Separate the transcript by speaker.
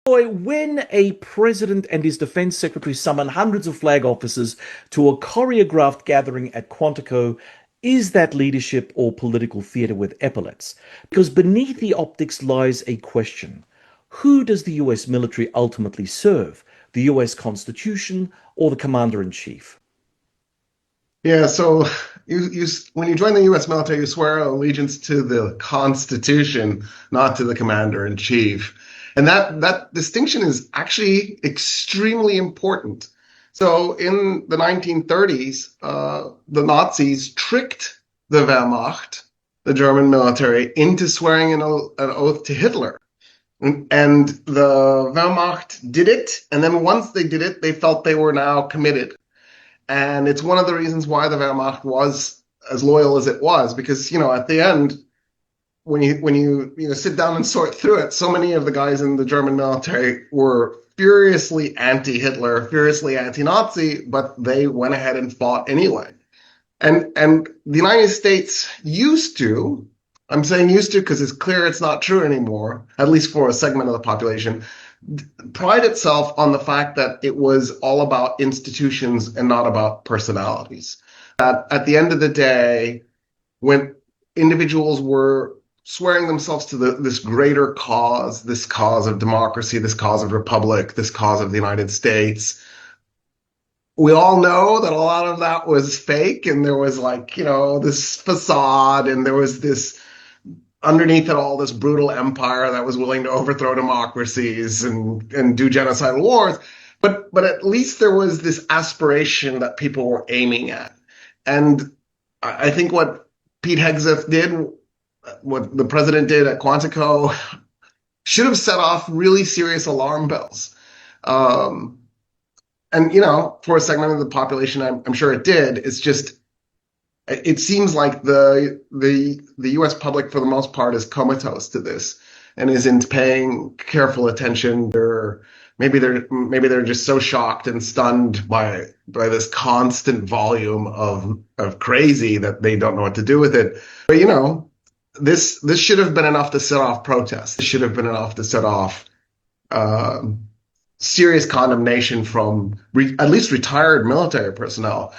Speaker 1: Boy, when a president and his defense secretary summon hundreds of flag officers to a choreographed gathering at Quantico, is that leadership or political theater with epaulets? Because beneath the optics lies a question. Who does the US military ultimately serve? The US Constitution or the commander in chief?
Speaker 2: Yeah, so when you join the U.S. military, you swear allegiance to the Constitution, not to the commander in chief. And that distinction is actually extremely important. So in the 1930s, the Nazis tricked the Wehrmacht, the German military, into swearing an oath to Hitler. And the Wehrmacht did it. And then once they did it, they felt they were now committed. And it's one of the reasons why the Wehrmacht was as loyal as it was, because, at the end, when you sit down and sort through it, so many of the guys in the German military were furiously anti-Hitler, furiously anti-Nazi, but they went ahead and fought anyway. And the United States used to, I'm saying used to because it's clear it's not true anymore, at least for a segment of the population, pride itself on the fact that it was all about institutions and not about personalities. That at the end of the day, when individuals were swearing themselves to this greater cause, this cause of democracy, this cause of republic, this cause of the United States, we all know that a lot of that was fake, and there was this facade, and there was this underneath it all, this brutal empire that was willing to overthrow democracies and do genocidal wars. But at least there was this aspiration that people were aiming at. And I think what Pete Hegseth did, what the president did at Quantico, should have set off really serious alarm bells. And, for a segment of the population, I'm sure it did. It's just, it seems like the U.S. public, for the most part, is comatose to this and isn't paying careful attention. Maybe they're just so shocked and stunned by this constant volume of crazy that they don't know what to do with it. But this should have been enough to set off protests. This should have been enough to set off serious condemnation from at least retired military personnel.